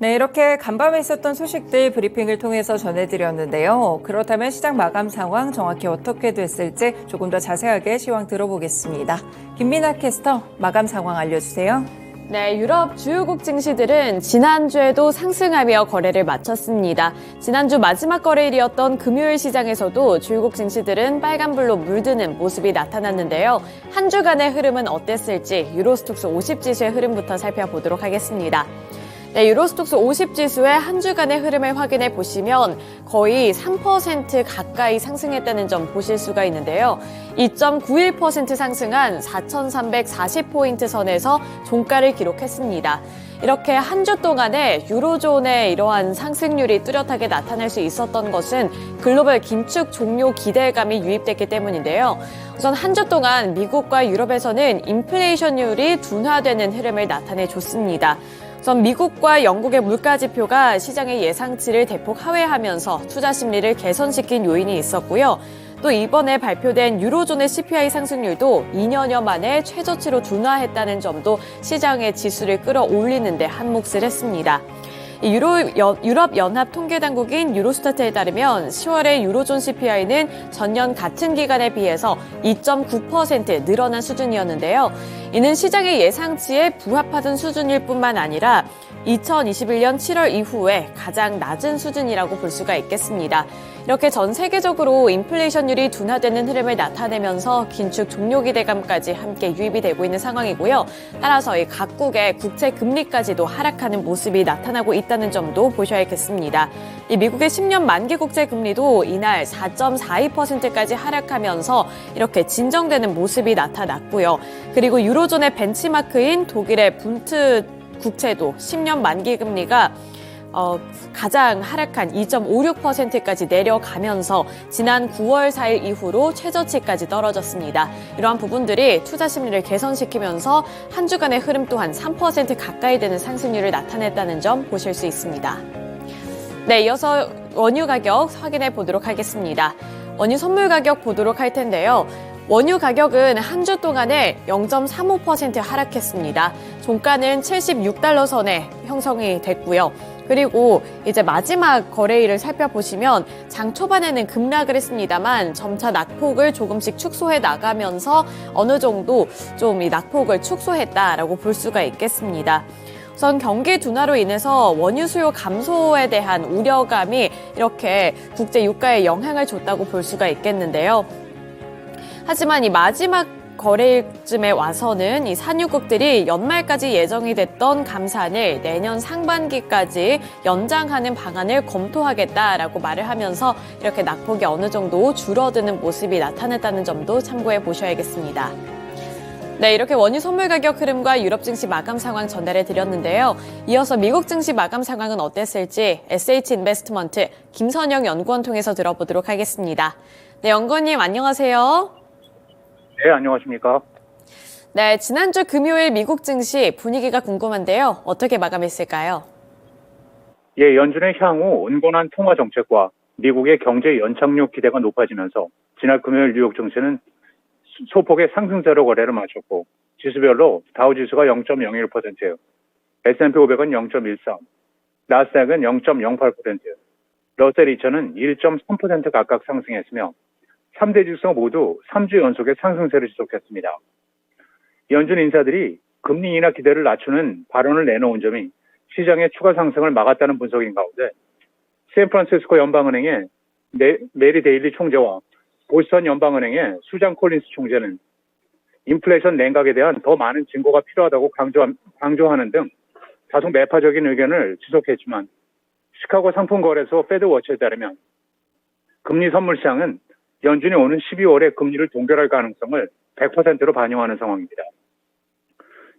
네, 이렇게 간밤에 있었던 소식들 브리핑을 통해서 전해드렸는데요. 그렇다면 시장 마감 상황 정확히 어떻게 됐을지 조금 더 자세하게 시황 들어보겠습니다. 김민아 캐스터, 마감 상황 알려주세요. 네, 유럽 주요국 증시들은 지난주에도 상승하며 거래를 마쳤습니다. 지난주 마지막 거래일이었던 금요일 시장에서도 주요국 증시들은 빨간불로 물드는 모습이 나타났는데요. 한 주간의 흐름은 어땠을지 유로스톡스 50지수의 흐름부터 살펴보도록 하겠습니다. 네, 유로스톡스 50지수의 한 주간의 흐름을 확인해 보시면 거의 3% 가까이 상승했다는 점 보실 수가 있는데요. 2.91% 상승한 4,340포인트 선에서 종가를 기록했습니다. 이렇게 한 주 동안에 유로존의 이러한 상승률이 뚜렷하게 나타날 수 있었던 것은 글로벌 긴축 종료 기대감이 유입됐기 때문인데요. 우선 한 주 동안 미국과 유럽에서는 인플레이션율이 둔화되는 흐름을 나타내 줬습니다. 우선 미국과 영국의 물가 지표가 시장의 예상치를 대폭 하회하면서 투자 심리를 개선시킨 요인이 있었고요. 또 이번에 발표된 유로존의 CPI 상승률도 2년여 만에 최저치로 둔화했다는 점도 시장의 지수를 끌어올리는 데 한몫을 했습니다. 유럽연합 통계당국인 유로스타트에 따르면 10월의 유로존 CPI는 전년 같은 기간에 비해서 2.9% 늘어난 수준이었는데요. 이는 시장의 예상치에 부합하던 수준일 뿐만 아니라 2021년 7월 이후에 가장 낮은 수준이라고 볼 수가 있겠습니다. 이렇게 전 세계적으로 인플레이션율이 둔화되는 흐름을 나타내면서 긴축 종료 기대감까지 함께 유입이 되고 있는 상황이고요. 따라서 이 각국의 국채 금리까지도 하락하는 모습이 나타나고 있다는 점도 보셔야겠습니다. 이 미국의 10년 만기 국채 금리도 이날 4.42%까지 하락하면서 이렇게 진정되는 모습이 나타났고요. 그리고 유로존의 벤치마크인 독일의 분트 국채도 10년 만기 금리가 가장 하락한 2.56%까지 내려가면서 지난 9월 4일 이후로 최저치까지 떨어졌습니다. 이러한 부분들이 투자 심리를 개선시키면서 한 주간의 흐름 또한 3% 가까이 되는 상승률을 나타냈다는 점 보실 수 있습니다. 네, 이어서 원유 가격 확인해 보도록 하겠습니다. 원유 선물 가격 보도록 할 텐데요. 원유 가격은 한 주 동안에 0.35% 하락했습니다. 종가는 76달러 선에 형성이 됐고요. 그리고 이제 마지막 거래일을 살펴보시면 장 초반에는 급락을 했습니다만 점차 낙폭을 조금씩 축소해 나가면서 어느 정도 좀 이 낙폭을 축소했다라고 볼 수가 있겠습니다. 우선 경기 둔화로 인해서 원유 수요 감소에 대한 우려감이 이렇게 국제 유가에 영향을 줬다고 볼 수가 있겠는데요. 하지만 이 마지막 거래일쯤에 와서는 이 산유국들이 연말까지 예정이 됐던 감산을 내년 상반기까지 연장하는 방안을 검토하겠다라고 말을 하면서 이렇게 낙폭이 어느 정도 줄어드는 모습이 나타났다는 점도 참고해 보셔야겠습니다. 네, 이렇게 원유 선물 가격 흐름과 유럽 증시 마감 상황 전달해 드렸는데요. 이어서 미국 증시 마감 상황은 어땠을지 SH인베스트먼트 김선영 연구원 통해서 들어보도록 하겠습니다. 네, 연구원님 안녕하세요. 네, 안녕하십니까. 네, 지난주 금요일 미국 증시 분위기가 궁금한데요. 어떻게 마감했을까요? 예, 연준의 향후 온건한 통화 정책과 미국의 경제 연착륙 기대가 높아지면서 지난 금요일 뉴욕 증시는 소폭의 상승세로 거래를 마쳤고 지수별로 다우지수가 0.01%, S&P 500은 0.13, 나스닥은 0.08%, 러셀 2000은 1.3% 각각 상승했으며 3대 지수 모두 3주 연속의 상승세를 지속했습니다. 연준 인사들이 금리 인하 기대를 낮추는 발언을 내놓은 점이 시장의 추가 상승을 막았다는 분석인 가운데 샌프란시스코 연방은행의 메리 데일리 총재와 보스턴 연방은행의 수잔 콜린스 총재는 인플레이션 냉각에 대한 더 많은 증거가 필요하다고 강조하는 등 다소 매파적인 의견을 지속했지만 시카고 상품거래소 페드워치에 따르면 금리 선물 시장은 연준이 오는 12월에 금리를 동결할 가능성을 100%로 반영하는 상황입니다.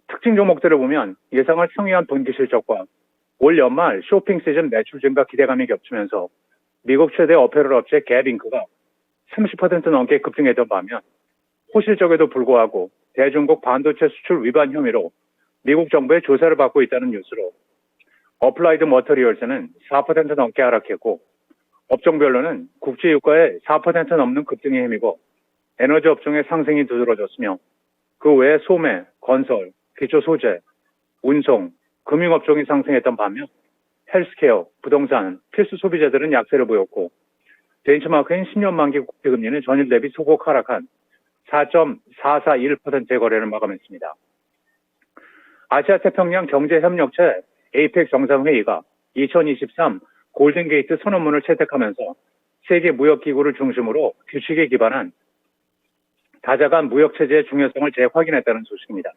특징 종목들을 보면 예상을 상회한 분기 실적과 올 연말 쇼핑 시즌 매출 증가 기대감이 겹치면서 미국 최대 어페럴 업체 갭잉크가 30% 넘게 급등했던 반면 호실적에도 불구하고 대중국 반도체 수출 위반 혐의로 미국 정부의 조사를 받고 있다는 뉴스로 어플라이드 머터리얼스는 4% 넘게 하락했고 업종별로는 국제 유가의 4% 넘는 급등에 힘입어 에너지 업종의 상승이 두드러졌으며 그 외에 소매, 건설, 기초 소재, 운송, 금융업종이 상승했던 반면 헬스케어, 부동산, 필수 소비재들은 약세를 보였고 벤치마크인 10년 만기 국채금리는 전일 대비 소폭 하락한 4.441%의 거래를 마감했습니다. 아시아 태평양 경제협력체 APEC 정상회의가 2023 골든게이트 선언문을 채택하면서 세계 무역기구를 중심으로 규칙에 기반한 다자간 무역체제의 중요성을 재확인했다는 소식입니다.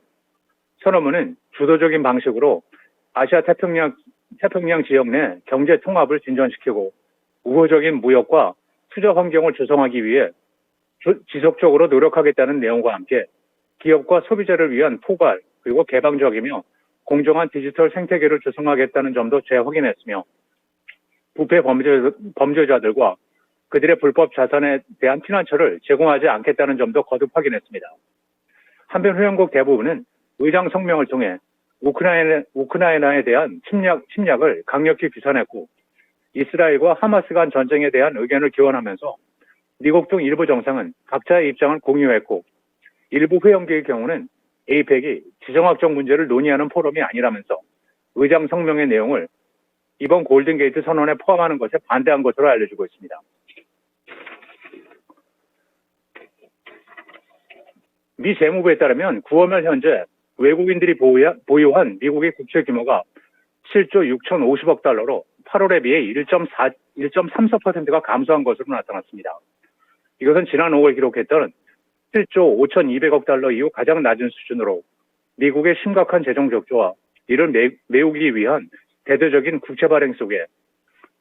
선언문은 주도적인 방식으로 아시아 태평양 지역 내 경제 통합을 진전시키고 우호적인 무역과 투자 환경을 조성하기 위해 지속적으로 노력하겠다는 내용과 함께 기업과 소비자를 위한 포괄 그리고 개방적이며 공정한 디지털 생태계를 조성하겠다는 점도 재확인했으며 부패 범죄자들과 그들의 불법 자산에 대한 피난처를 제공하지 않겠다는 점도 거듭 확인했습니다. 한편 회원국 대부분은 의장 성명을 통해 우크라이나에 대한 침략을 강력히 비판했고 이스라엘과 하마스 간 전쟁에 대한 의견을 기원하면서 미국 등 일부 정상은 각자의 입장을 공유했고 일부 회원국의 경우는 APEC이 지정학적 문제를 논의하는 포럼이 아니라면서 의장 성명의 내용을 이번 골든게이트 선언에 포함하는 것에 반대한 것으로 알려지고 있습니다. 미 재무부에 따르면 9월 말 현재 외국인들이 보유한 미국의 국채 규모가 7조 6,050억 달러로 8월에 비해 1.34%가 감소한 것으로 나타났습니다. 이것은 지난 5월 기록했던 7조 5,200억 달러 이후 가장 낮은 수준으로 미국의 심각한 재정 적조와 이를 메우기 위한 대대적인 국채 발행 속에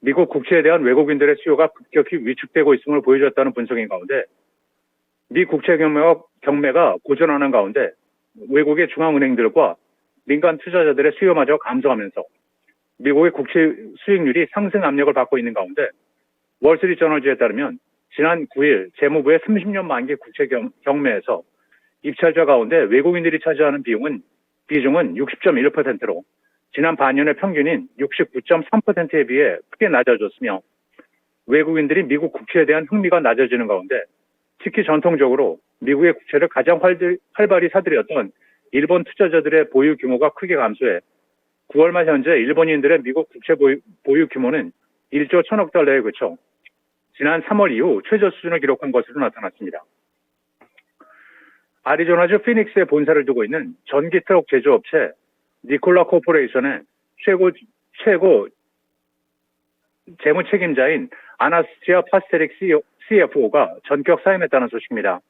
미국 국채에 대한 외국인들의 수요가 급격히 위축되고 있음을 보여줬다는 분석인 가운데 미 국채 경매가 고전하는 가운데 외국의 중앙은행들과 민간 투자자들의 수요마저 감소하면서 미국의 국채 수익률이 상승 압력을 받고 있는 가운데 월스트리트저널지에 따르면 지난 9일 재무부의 30년 만기 국채 경매에서 입찰자 가운데 외국인들이 차지하는 비중은 60.1%로 지난 반년의 평균인 69.3%에 비해 크게 낮아졌으며 외국인들이 미국 국채에 대한 흥미가 낮아지는 가운데 특히 전통적으로 미국의 국채를 가장 활발히 사들였던 일본 투자자들의 보유 규모가 크게 감소해 9월 말 현재 일본인들의 미국 국채 보유 규모는 1조 1,000억 달러에 그쳐 지난 3월 이후 최저 수준을 기록한 것으로 나타났습니다. 아리조나주 피닉스에 본사를 두고 있는 전기 트럭 제조업체 니콜라 코퍼레이션의 최고 재무 책임자인 아나스티아 파스테릭 CFO가 전격 사임했다는 소식입니다.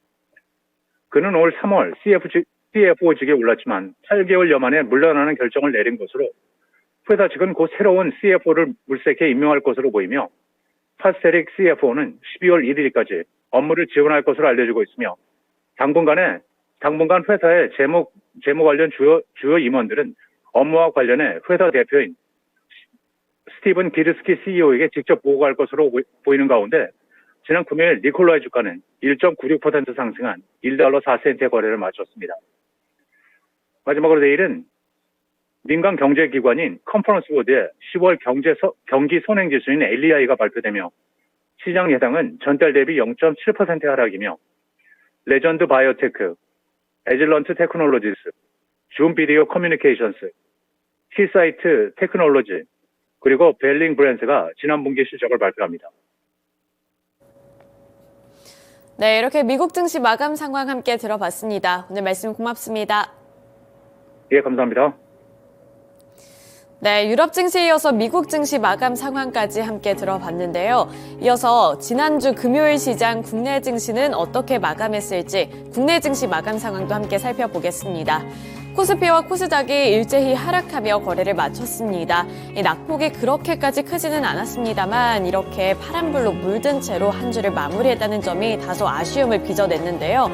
그는 올 3월 CFO직에 올랐지만 8개월여 만에 물러나는 결정을 내린 것으로 회사 측은 곧 새로운 CFO를 물색해 임명할 것으로 보이며 파스테릭 CFO는 12월 1일까지 업무를 지원할 것으로 알려지고 있으며 당분간 회사의 재무 관련 주요 임원들은 업무와 관련해 회사 대표인 스티븐 기르스키 CEO에게 직접 보고할 것으로 보이는 가운데 지난 금요일 니콜라의 주가는 1.96% 상승한 1달러 4센트의 거래를 마쳤습니다. 마지막으로 내일은 민간 경제기관인 컨퍼런스 보드의 10월 경기 선행지수인 LEI가 발표되며 시장 예상은 전달 대비 0.7% 하락이며 레전드 바이오테크, 에질런트 테크놀로지스, 줌 비디오 커뮤니케이션스, 키사이트 테크놀로지, 그리고 벨링 브랜드가 지난 분기 실적을 발표합니다. 네, 이렇게 미국 증시 마감 상황 함께 들어봤습니다. 오늘 말씀 고맙습니다. 예, 감사합니다. 네, 유럽 증시에 이어서 미국 증시 마감 상황까지 함께 들어봤는데요. 이어서 지난주 금요일 시장 국내 증시는 어떻게 마감했을지 국내 증시 마감 상황도 함께 살펴보겠습니다. 코스피와 코스닥이 일제히 하락하며 거래를 마쳤습니다. 이 낙폭이 그렇게까지 크지는 않았습니다만 이렇게 파란불로 물든 채로 한 주를 마무리했다는 점이 다소 아쉬움을 빚어냈는데요.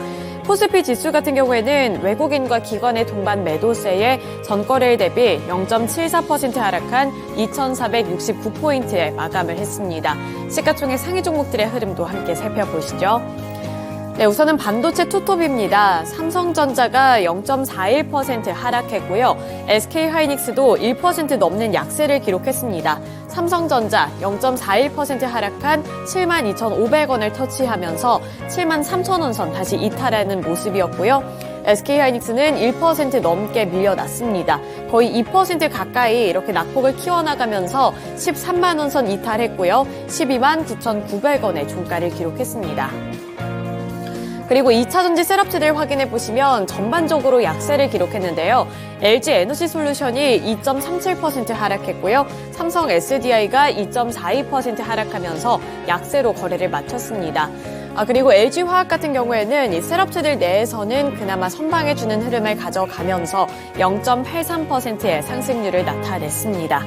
코스피 지수 같은 경우에는 외국인과 기관의 동반 매도세에 전거래일 대비 0.74% 하락한 2,469포인트에 마감을 했습니다. 시가총액 상위 종목들의 흐름도 함께 살펴보시죠. 네, 우선은 반도체 투톱입니다. 삼성전자가 0.41% 하락했고요. SK하이닉스도 1% 넘는 약세를 기록했습니다. 삼성전자 0.41% 하락한 72,500원을 터치하면서 73,000원 선 다시 이탈하는 모습이었고요. SK하이닉스는 1% 넘게 밀려났습니다. 거의 2% 가까이 이렇게 낙폭을 키워나가면서 13만 원 선 이탈했고요. 12만 9,900원의 종가를 기록했습니다. 그리고 2차전지 셋업체들 확인해 보시면 전반적으로 약세를 기록했는데요. LG 에너지 솔루션이 2.37% 하락했고요. 삼성 SDI가 2.42% 하락하면서 약세로 거래를 마쳤습니다. 그리고 LG화학 같은 경우에는 이 셋업체들 내에서는 그나마 선방해주는 흐름을 가져가면서 0.83%의 상승률을 나타냈습니다.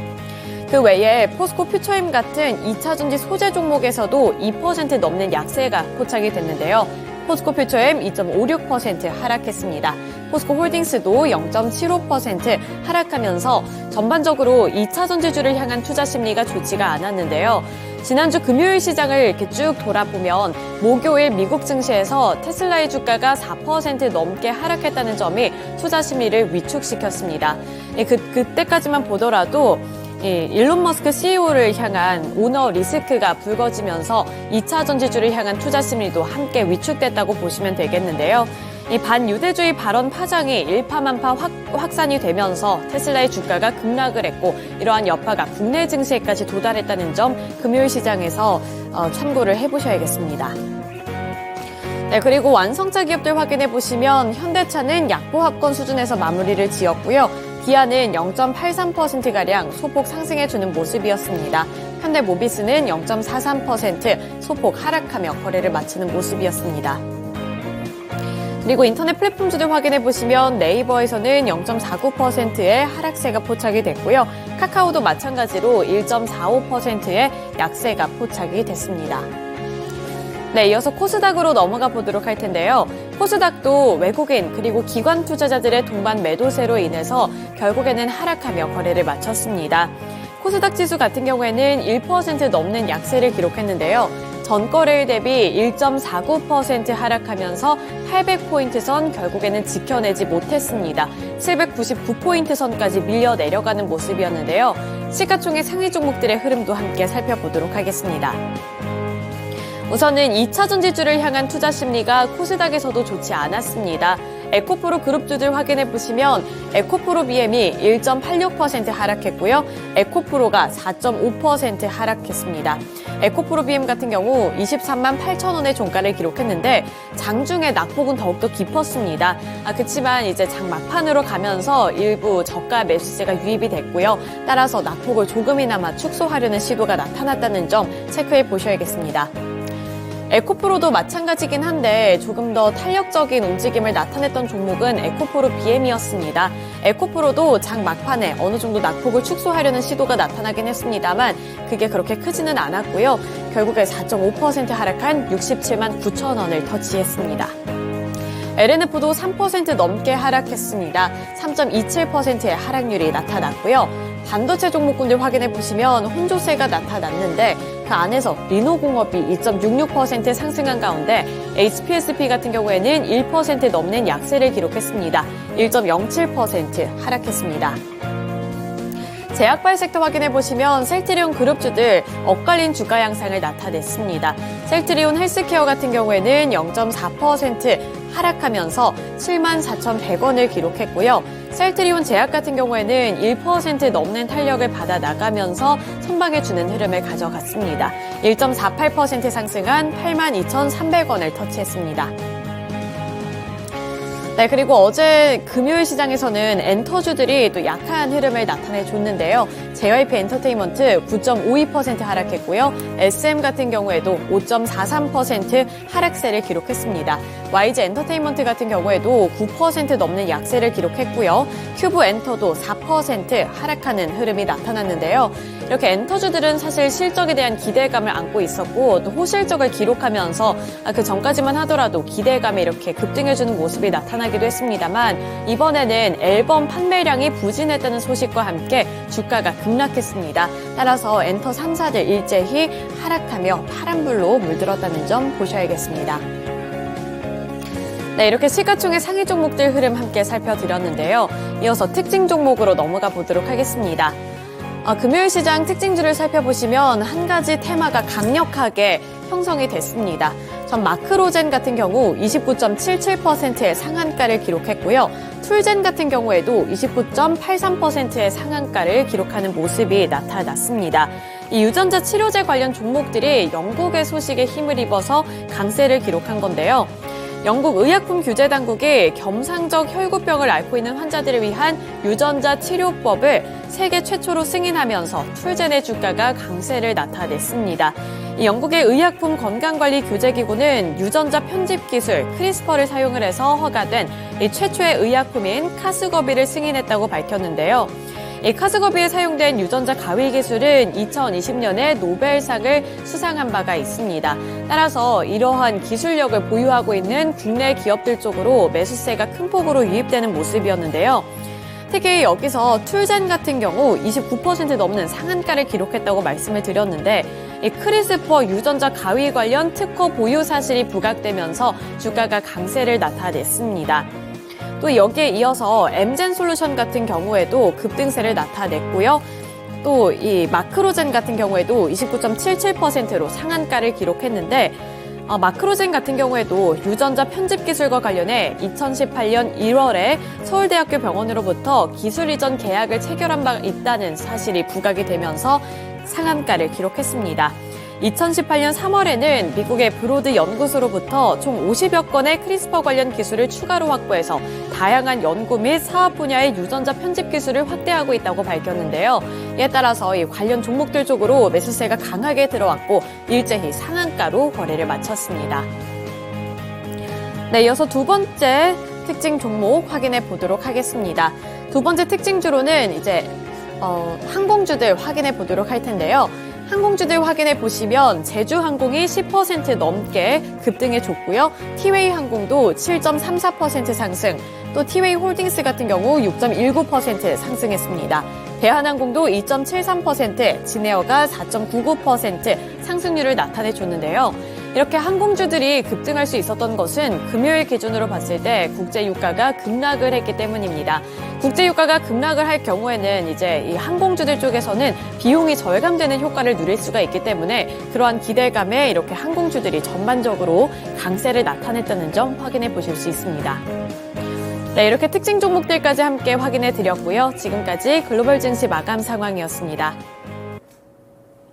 그 외에 포스코 퓨처엠 같은 2차전지 소재 종목에서도 2% 넘는 약세가 포착이 됐는데요. 포스코 퓨처엠 2.56% 하락했습니다. 포스코 홀딩스도 0.75% 하락하면서 전반적으로 2차전지주를 향한 투자 심리가 좋지가 않았는데요. 지난주 금요일 시장을 이렇게 쭉 돌아보면 목요일 미국 증시에서 테슬라의 주가가 4% 넘게 하락했다는 점이 투자 심리를 위축시켰습니다. 그때까지만 보더라도 일론 머스크 CEO를 향한 오너 리스크가 불거지면서 2차 전지주를 향한 투자 심리도 함께 위축됐다고 보시면 되겠는데요. 이 반유대주의 발언 파장이 일파만파 확산이 되면서 테슬라의 주가가 급락을 했고 이러한 여파가 국내 증시에까지 도달했다는 점 금요일 시장에서 참고를 해보셔야겠습니다. 네, 그리고 완성차 기업들 확인해 보시면 현대차는 약보합권 수준에서 마무리를 지었고요. 기아는 0.83%가량 소폭 상승해주는 모습이었습니다. 현대모비스는 0.43% 소폭 하락하며 거래를 마치는 모습이었습니다. 그리고 인터넷 플랫폼주들 확인해 보시면 네이버에서는 0.49%의 하락세가 포착이 됐고요. 카카오도 마찬가지로 1.45%의 약세가 포착이 됐습니다. 네, 이어서 코스닥으로 넘어가 보도록 할 텐데요. 코스닥도 외국인 그리고 기관 투자자들의 동반 매도세로 인해서 결국에는 하락하며 거래를 마쳤습니다. 코스닥 지수 같은 경우에는 1% 넘는 약세를 기록했는데요. 전거래일 대비 1.49% 하락하면서 800포인트 선 결국에는 지켜내지 못했습니다. 799포인트 선까지 밀려 내려가는 모습이었는데요. 시가총액 상위 종목들의 흐름도 함께 살펴보도록 하겠습니다. 우선은 2차 전지주를 향한 투자 심리가 코스닥에서도 좋지 않았습니다. 에코프로 그룹주들 확인해 보시면 에코프로 BM이 1.86% 하락했고요. 에코프로가 4.5% 하락했습니다. 에코프로 BM 같은 경우 23만 8천 원의 종가를 기록했는데 장중에 낙폭은 더욱더 깊었습니다. 그렇지만 이제 장 막판으로 가면서 일부 저가 매수세가 유입이 됐고요. 따라서 낙폭을 조금이나마 축소하려는 시도가 나타났다는 점 체크해 보셔야겠습니다. 에코프로도 마찬가지긴 한데 조금 더 탄력적인 움직임을 나타냈던 종목은 에코프로 BM이었습니다. 에코프로도 장 막판에 어느 정도 낙폭을 축소하려는 시도가 나타나긴 했습니다만 그게 그렇게 크지는 않았고요. 결국에 4.5% 하락한 67만 9천 원을 터치했습니다. LNF도 3% 넘게 하락했습니다. 3.27%의 하락률이 나타났고요. 반도체 종목군들 확인해 보시면 혼조세가 나타났는데 그 안에서 리노공업이 2.66% 상승한 가운데 HPSP 같은 경우에는 1% 넘는 약세를 기록했습니다. 1.07% 하락했습니다. 제약발 섹터 확인해 보시면 셀트리온 그룹주들 엇갈린 주가 양상을 나타냈습니다. 셀트리온 헬스케어 같은 경우에는 0.4% 하락하면서 74,100원을 기록했고요. 셀트리온 제약 같은 경우에는 1% 넘는 탄력을 받아 나가면서 선방해주는 흐름을 가져갔습니다. 1.48% 상승한 82,300원을 터치했습니다. 네, 그리고 어제 금요일 시장에서는 엔터주들이 또 약한 흐름을 나타내줬는데요. JYP 엔터테인먼트 9.52% 하락했고요. SM 같은 경우에도 5.43% 하락세를 기록했습니다. YG 엔터테인먼트 같은 경우에도 9% 넘는 약세를 기록했고요. 큐브 엔터도 4% 하락하는 흐름이 나타났는데요. 이렇게 엔터주들은 사실 실적에 대한 기대감을 안고 있었고 또 호실적을 기록하면서 그 전까지만 하더라도 기대감이 이렇게 급등해주는 모습이 나타나기도 했습니다만 이번에는 앨범 판매량이 부진했다는 소식과 함께 주가가 급락했습니다. 따라서 엔터 3사들 일제히 하락하며 파란불로 물들었다는 점 보셔야겠습니다. 네, 이렇게 시가총액 상위 종목들 흐름 함께 살펴드렸는데요. 이어서 특징 종목으로 넘어가 보도록 하겠습니다. 금요일 시장 특징주를 살펴보시면 한 가지 테마가 강력하게 형성이 됐습니다. 전 마크로젠 같은 경우 29.77%의 상한가를 기록했고요. 툴젠 같은 경우에도 29.83%의 상한가를 기록하는 모습이 나타났습니다. 이 유전자 치료제 관련 종목들이 영국의 소식에 힘을 입어서 강세를 기록한 건데요. 영국 의약품 규제 당국이 겸상적 혈구병을 앓고 있는 환자들을 위한 유전자 치료법을 세계 최초로 승인하면서 툴젠의 주가가 강세를 나타냈습니다. 이 영국의 의약품 건강관리 규제기구는 유전자 편집 기술 크리스퍼를 사용을 해서 허가된 이 최초의 의약품인 카스거비를 승인했다고 밝혔는데요. 이 카스거비에 사용된 유전자 가위 기술은 2020년에 노벨상을 수상한 바가 있습니다. 따라서 이러한 기술력을 보유하고 있는 국내 기업들 쪽으로 매수세가 큰 폭으로 유입되는 모습이었는데요. 특히 여기서 툴젠 같은 경우 29% 넘는 상한가를 기록했다고 말씀을 드렸는데 이 크리스퍼 유전자 가위 관련 특허 보유 사실이 부각되면서 주가가 강세를 나타냈습니다. 또 여기에 이어서 엠젠 솔루션 같은 경우에도 급등세를 나타냈고요. 또 이 마크로젠 같은 경우에도 29.77%로 상한가를 기록했는데 마크로젠 같은 경우에도 유전자 편집 기술과 관련해 2018년 1월에 서울대학교 병원으로부터 기술 이전 계약을 체결한 바 있다는 사실이 부각이 되면서 상한가를 기록했습니다. 2018년 3월에는 미국의 브로드 연구소로부터 총 50여 건의 크리스퍼 관련 기술을 추가로 확보해서 다양한 연구 및 사업 분야의 유전자 편집 기술을 확대하고 있다고 밝혔는데요. 이에 따라서 이 관련 종목들 쪽으로 매수세가 강하게 들어왔고 일제히 상한가로 거래를 마쳤습니다. 네, 이어서 두 번째 특징 종목 확인해 보도록 하겠습니다. 두 번째 특징주로는 이제 항공주들 확인해 보도록 할 텐데요. 항공주들 확인해 보시면 제주항공이 10% 넘게 급등해 줬고요. 티웨이 항공도 7.34% 상승, 또 티웨이 홀딩스 같은 경우 6.19% 상승했습니다. 대한항공도 2.73%, 진에어가 4.99% 상승률을 나타내 줬는데요. 이렇게 항공주들이 급등할 수 있었던 것은 금요일 기준으로 봤을 때 국제유가가 급락을 했기 때문입니다. 국제유가가 급락을 할 경우에는 이제 이 항공주들 쪽에서는 비용이 절감되는 효과를 누릴 수가 있기 때문에 그러한 기대감에 이렇게 항공주들이 전반적으로 강세를 나타냈다는 점 확인해 보실 수 있습니다. 네, 이렇게 특징 종목들까지 함께 확인해 드렸고요. 지금까지 글로벌 증시 마감 상황이었습니다.